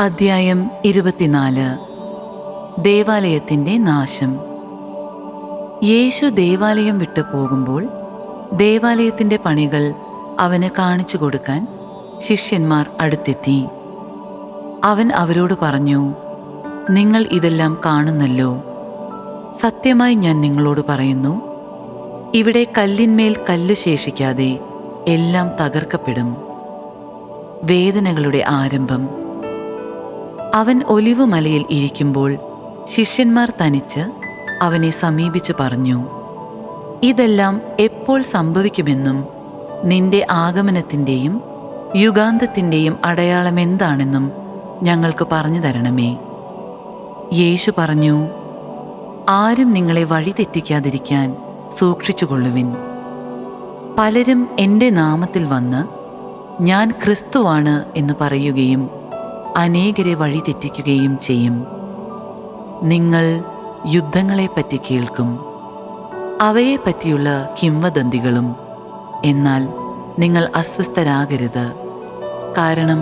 അധ്യായം 24. ദേവാലയത്തിൻ്റെ നാശം. യേശു ദേവാലയം വിട്ടു പോകുമ്പോൾ ദേവാലയത്തിൻ്റെ പണികൾ അവന് കാണിച്ചു കൊടുക്കാൻ ശിഷ്യന്മാർ അടുത്തെത്തി. അവൻ അവരോട് പറഞ്ഞു, നിങ്ങൾ ഇതെല്ലാം കാണുന്നല്ലോ. സത്യമായി ഞാൻ നിങ്ങളോട് പറയുന്നു, ഇവിടെ കല്ലിന്മേൽ കല്ലു ശേഷിക്കാതെ എല്ലാം തകർക്കപ്പെടും. വേദനകളുടെ ആരംഭം. അവൻ ഒലിവുമലയിൽ ഇരിക്കുമ്പോൾ ശിഷ്യന്മാർ തനിച്ച് അവനെ സമീപിച്ചു പറഞ്ഞു, ഇതെല്ലാം എപ്പോൾ സംഭവിക്കുമെന്നും നിന്റെ ആഗമനത്തിൻ്റെയും യുഗാന്തത്തിൻ്റെയും അടയാളം എന്താണെന്നും ഞങ്ങൾക്ക് പറഞ്ഞു തരണമേ. യേശു പറഞ്ഞു, ആരും നിങ്ങളെ വഴിതെറ്റിക്കാതിരിക്കാൻ സൂക്ഷിച്ചുകൊള്ളുവിൻ. പലരും എൻ്റെ നാമത്തിൽ വന്ന് ഞാൻ ക്രിസ്തുവാണ് എന്ന് പറയുകയും അനേകരെ വഴിതെറ്റിക്കുകയും ചെയ്യും. നിങ്ങൾ യുദ്ധങ്ങളെപ്പറ്റി കേൾക്കും, അവയെപ്പറ്റിയുള്ള കിംവദന്തികളും. എന്നാൽ നിങ്ങൾ അസ്വസ്ഥരാകരുത്, കാരണം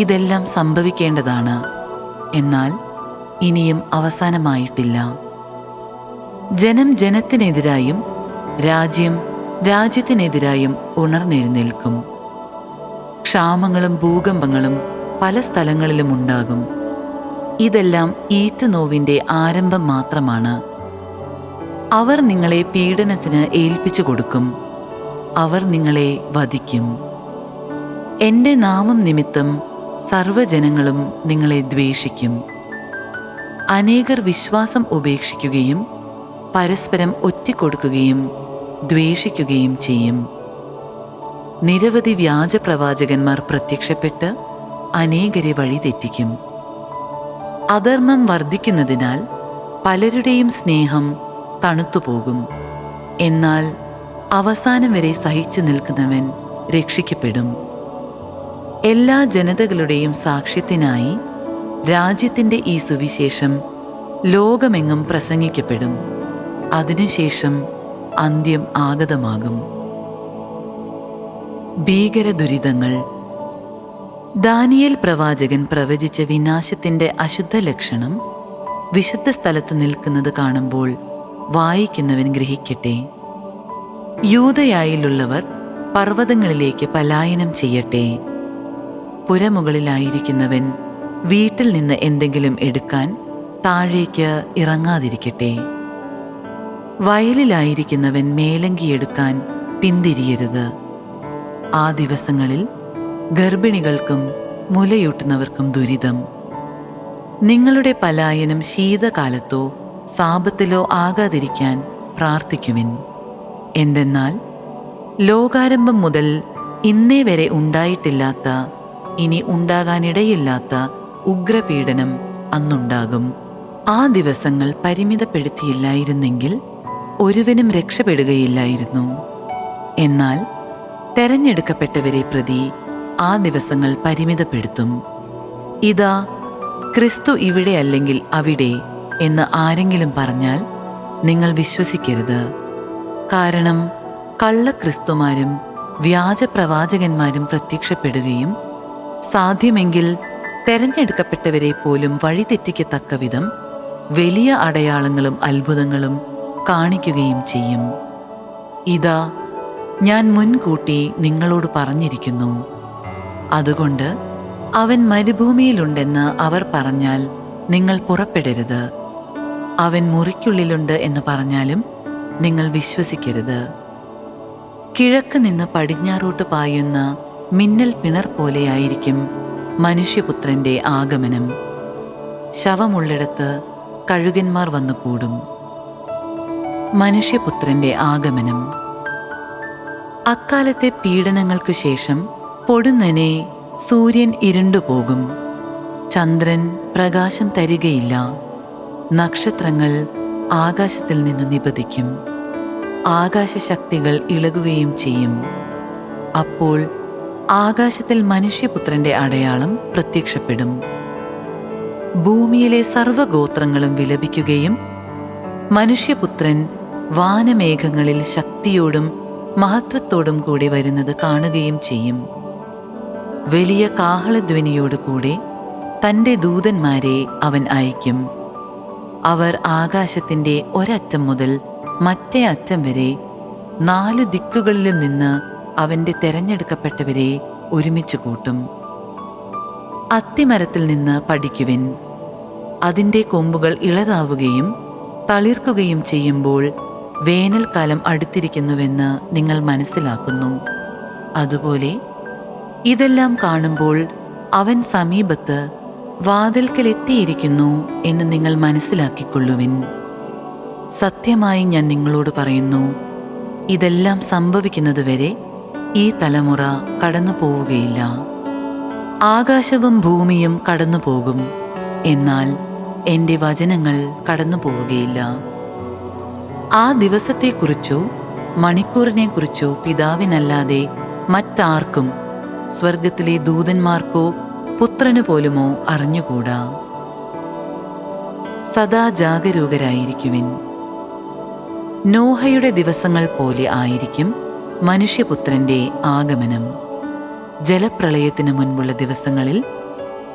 ഇതെല്ലാം സംഭവിക്കേണ്ടതാണ്, എന്നാൽ ഇനിയും അവസാനമായിട്ടില്ല. ജനം ജനത്തിനെതിരായും രാജ്യം രാജ്യത്തിനെതിരായും ഉണർന്നെഴുന്നേൽക്കും. ക്ഷാമങ്ങളും ഭൂകമ്പങ്ങളും പല സ്ഥലങ്ങളിലും ഉണ്ടാകും. ഇതെല്ലാം ഈറ്റുനോവിൻ്റെ ആരംഭം മാത്രമാണ്. അവർ നിങ്ങളെ പീഡനത്തിന് ഏൽപ്പിച്ചു കൊടുക്കും, അവർ നിങ്ങളെ വധിക്കും. എൻ്റെ നാമം നിമിത്തം സർവ്വജനങ്ങളും നിങ്ങളെ ദ്വേഷിക്കും. അനേകർ വിശ്വാസം ഉപേക്ഷിക്കുകയും പരസ്പരം ഒറ്റിക്കൊടുക്കുകയും ദ്വേഷിക്കുകയും ചെയ്യും. നിരവധി വ്യാജപ്രവാചകന്മാർ പ്രത്യക്ഷപ്പെട്ട് അനേകരെ വഴിതെറ്റിക്കും. അധർമ്മം വർദ്ധിക്കുന്നതിനാൽ പലരുടെയും സ്നേഹം തണുത്തുപോകും. എന്നാൽ അവസാനം വരെ സഹിച്ചു നിൽക്കുന്നവൻ രക്ഷിക്കപ്പെടും. എല്ലാ ജനതകളുടെയും സാക്ഷ്യത്തിനായി രാജ്യത്തിൻ്റെ ഈ സുവിശേഷം ലോകമെങ്ങും പ്രസംഗിക്കപ്പെടും. അതിനുശേഷം അന്ത്യം ആഗതമാകും. ഭീകരദുരിതങ്ങൾ. ദാനിയേൽ പ്രവാചകൻ പ്രവചിച്ച വിനാശത്തിൻ്റെ അശുദ്ധ ലക്ഷണം വിശുദ്ധ സ്ഥലത്ത് നിൽക്കുന്നത് കാണുമ്പോൾ വായിക്കുന്നവൻ ഗ്രഹിക്കട്ടെ. യൂദയായിലുള്ളവർ പർവ്വതങ്ങളിലേക്ക് പലായനം ചെയ്യട്ടെ. പുരമുകളിലായിരിക്കുന്നവൻ വീട്ടിൽ നിന്ന് എന്തെങ്കിലും എടുക്കാൻ താഴേക്ക് ഇറങ്ങാതിരിക്കട്ടെ. വയലിലായിരിക്കുന്നവൻ മേലങ്കിയെടുക്കാൻ പിന്തിരിയരുത്. ആ ദിവസങ്ങളിൽ ഗർഭിണികൾക്കും മുലയൂട്ടുന്നവർക്കും ദുരിതം. നിങ്ങളുടെ പലായനം ശീതകാലത്തോ സാപത്തിലോ ആകാതിരിക്കാൻ പ്രാർത്ഥിക്കുവിൻ. എന്തെന്നാൽ ലോകാരംഭം മുതൽ ഇന്നേ വരെ ഉണ്ടായിട്ടില്ലാത്ത, ഇനി ഉണ്ടാകാനിടയില്ലാത്ത ഉഗ്രപീഡനം അന്നുണ്ടാകും. ആ ദിവസങ്ങൾ പരിമിതപ്പെടുത്തിയില്ലായിരുന്നെങ്കിൽ ഒരുവനും രക്ഷപ്പെടുകയില്ലായിരുന്നു. എന്നാൽ തെരഞ്ഞെടുക്കപ്പെട്ടവരെ പ്രതി ആ ദിവസങ്ങൾ പരിമിതപ്പെടുത്തും. ഇതാ, ക്രിസ്തു ഇവിടെ അല്ലെങ്കിൽ അവിടെ എന്ന് ആരെങ്കിലും പറഞ്ഞാൽ നിങ്ങൾ വിശ്വസിക്കരുത്. കാരണം കള്ളക്രിസ്തുമാരും വ്യാജപ്രവാചകന്മാരും പ്രത്യക്ഷപ്പെടുകയും സാധ്യമെങ്കിൽ തെരഞ്ഞെടുക്കപ്പെട്ടവരെ പോലും വഴിതെറ്റിക്കത്തക്ക വിധം വലിയ അടയാളങ്ങളും അത്ഭുതങ്ങളും കാണിക്കുകയും ചെയ്യും. ഇതാ, ഞാൻ മുൻകൂട്ടി നിങ്ങളോട് പറഞ്ഞിരിക്കുന്നു. അതുകൊണ്ട് അവൻ മരുഭൂമിയിലുണ്ടെന്ന് അവർ പറഞ്ഞാൽ നിങ്ങൾ പുറപ്പെടരുത്. അവൻ മുറിക്കുള്ളിലുണ്ട് എന്ന് പറഞ്ഞാലും നിങ്ങൾ വിശ്വസിക്കരുത്. കിഴക്ക് നിന്ന് പടിഞ്ഞാറോട്ട് പായുന്ന മിന്നൽ പിണർ പോലെയായിരിക്കും മനുഷ്യപുത്രൻ്റെ ആഗമനം. ശവമുള്ളിടത്ത് കഴുകന്മാർ വന്നു കൂടും. മനുഷ്യപുത്രൻ്റെ ആഗമനം. അക്കാലത്തെ പീഡനങ്ങൾക്കു ശേഷം പൊടുന്നനെ സൂര്യൻ ഇരുണ്ടുപോകും, ചന്ദ്രൻ പ്രകാശം തരികയില്ല, നക്ഷത്രങ്ങൾ ആകാശത്തിൽ നിന്ന് നിപതിക്കും, ആകാശശക്തികൾ ഇളകുകയും ചെയ്യും. അപ്പോൾ ആകാശത്തിൽ മനുഷ്യപുത്രൻ്റെ അടയാളം പ്രത്യക്ഷപ്പെടും. ഭൂമിയിലെ സർവ്വഗോത്രങ്ങളും വിലപിക്കുകയും മനുഷ്യപുത്രൻ വാനമേഘങ്ങളിൽ ശക്തിയോടും മഹത്വത്തോടും കൂടി വരുന്നത് കാണുകയും ചെയ്യും. വലിയ കാഹളധ്വനിയോടുകൂടെ തൻ്റെ ദൂതന്മാരെ അവൻ അയക്കും. അവർ ആകാശത്തിൻ്റെ ഒരറ്റം മുതൽ മറ്റേ അറ്റം വരെ 4 ദിക്കുകളിലും നിന്ന് അവൻ്റെ തെരഞ്ഞെടുക്കപ്പെട്ടവരെ ഒരുമിച്ച് കൂട്ടും. അത്തിമരത്തിൽ നിന്ന് പഠിക്കുവിൻ. അതിൻ്റെ കൊമ്പുകൾ ഇളതാവുകയും തളിർക്കുകയും ചെയ്യുമ്പോൾ വേനൽക്കാലം അടുത്തിരിക്കുന്നുവെന്ന് നിങ്ങൾ മനസ്സിലാക്കുന്നു. അതുപോലെ ഇതെല്ലാം കാണുമ്പോൾ അവൻ സമീപത്ത് വാതിൽക്കലെത്തിയിരിക്കുന്നു എന്ന് നിങ്ങൾ മനസ്സിലാക്കിക്കൊള്ളുവിൻ. സത്യമായി ഞാൻ നിങ്ങളോട് പറയുന്നു, ഇതെല്ലാം സംഭവിക്കുന്നതുവരെ ഈ തലമുറ കടന്നു പോവുകയില്ല. ആകാശവും ഭൂമിയും കടന്നു പോകും, എന്നാൽ എൻ്റെ വചനങ്ങൾ കടന്നു പോവുകയില്ല. ആ ദിവസത്തെക്കുറിച്ചോ മണിക്കൂറിനെക്കുറിച്ചോ പിതാവിനല്ലാതെ മറ്റാർക്കും, സ്വർഗത്തിലെ ദൂതന്മാർക്കോ പുത്രന് പോലുമോ അറിഞ്ഞുകൂടാ. സദാ ജാഗരൂകരായിരിക്കുവിൻ. നോഹയുടെ ദിവസങ്ങൾ പോലെ ആയിരിക്കും മനുഷ്യപുത്രന്റെ ആഗമനം. ജലപ്രളയത്തിന് മുൻപുള്ള ദിവസങ്ങളിൽ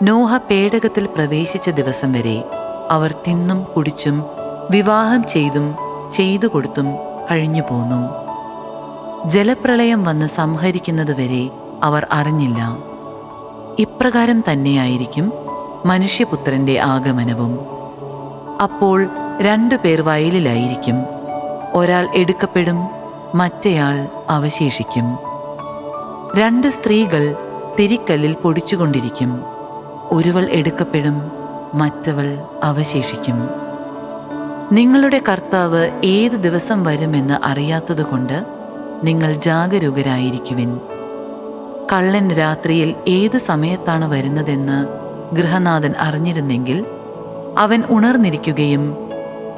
നോഹ പേടകത്തിൽ പ്രവേശിച്ച ദിവസം വരെ അവർ തിന്നും കുടിച്ചും വിവാഹം ചെയ്തു കൊടുത്തും കഴിഞ്ഞു പോന്നു. ജലപ്രളയം വന്ന് സംഹരിക്കുന്നതുവരെ അവർ അറിഞ്ഞില്ല. ഇപ്രകാരം തന്നെയായിരിക്കും മനുഷ്യപുത്രന്റെ ആഗമനവും. അപ്പോൾ 2 പേർ വയലിലായിരിക്കും, ഒരാൾ എടുക്കപ്പെടും, മറ്റേയാൾ അവശേഷിക്കും. 2 സ്ത്രീകൾ തിരിക്കല്ലിൽ പൊടിച്ചുകൊണ്ടിരിക്കും, ഒരുവൾ എടുക്കപ്പെടും, മറ്റവൾ അവശേഷിക്കും. നിങ്ങളുടെ കർത്താവ് ഏത് ദിവസം വരുമെന്ന് അറിയാത്തതുകൊണ്ട് നിങ്ങൾ ജാഗരൂകരായിരിക്കുവിൻ. കള്ളൻ രാത്രിയിൽ ഏത് സമയത്താണ് വരുന്നതെന്ന് ഗൃഹനാഥൻ അറിഞ്ഞിരുന്നെങ്കിൽ അവൻ ഉണർന്നിരിക്കുകയും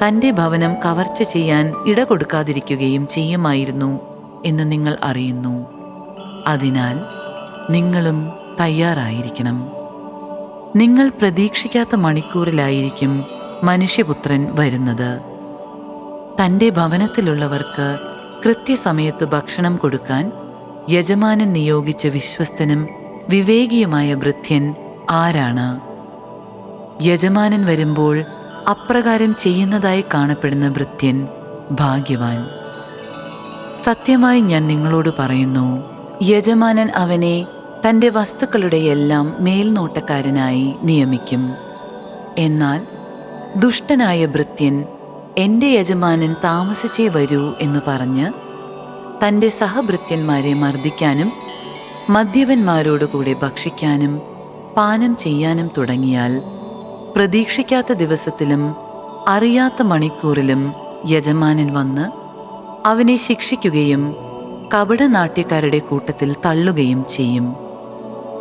തൻ്റെ ഭവനം കവർച്ച ചെയ്യാൻ ഇടകൊടുക്കാതിരിക്കുകയും ചെയ്യുമായിരുന്നു എന്ന് നിങ്ങൾ അറിയുന്നു. അതിനാൽ നിങ്ങളും തയ്യാറായിരിക്കണം. നിങ്ങൾ പ്രതീക്ഷിക്കാത്ത മണിക്കൂറിലായിരിക്കും മനുഷ്യപുത്രൻ വരുന്നത്. തൻ്റെ ഭവനത്തിലുള്ളവർക്ക് കൃത്യസമയത്ത് ഭക്ഷണം കൊടുക്കാൻ യജമാനൻ നിയോഗിച്ച വിശ്വസ്തനും വിവേകിയുമായ ഭൃത്യൻ ആരാണ്? യജമാനൻ വരുമ്പോൾ അപ്രകാരം ചെയ്യുന്നതായി കാണപ്പെടുന്ന ഭൃത്യൻ ഭാഗ്യവാൻ. സത്യമായി ഞാൻ നിങ്ങളോട് പറയുന്നു, യജമാനൻ അവനെ തൻ്റെ വസ്തുക്കളുടെ എല്ലാം മേൽനോട്ടക്കാരനായി നിയമിക്കും. എന്നാൽ ദുഷ്ടനായ ഭൃത്യൻ എൻ്റെ യജമാനൻ താമസിച്ചേ വരൂ എന്ന് പറഞ്ഞ് തൻ്റെ സഹഭൃത്യന്മാരെ മർദ്ദിക്കാനും മദ്യപന്മാരോടുകൂടെ ഭക്ഷിക്കാനും പാനം ചെയ്യാനും തുടങ്ങിയാൽ പ്രതീക്ഷിക്കാത്ത ദിവസത്തിലും അറിയാത്ത മണിക്കൂറിലും യജമാനൻ വന്ന് അവനെ ശിക്ഷിക്കുകയും കപടനാട്യക്കാരുടെ കൂട്ടത്തിൽ തള്ളുകയും ചെയ്യും.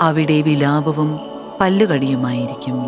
അവിടെ വിലാപവും പല്ലുകടിയുമായിരിക്കും.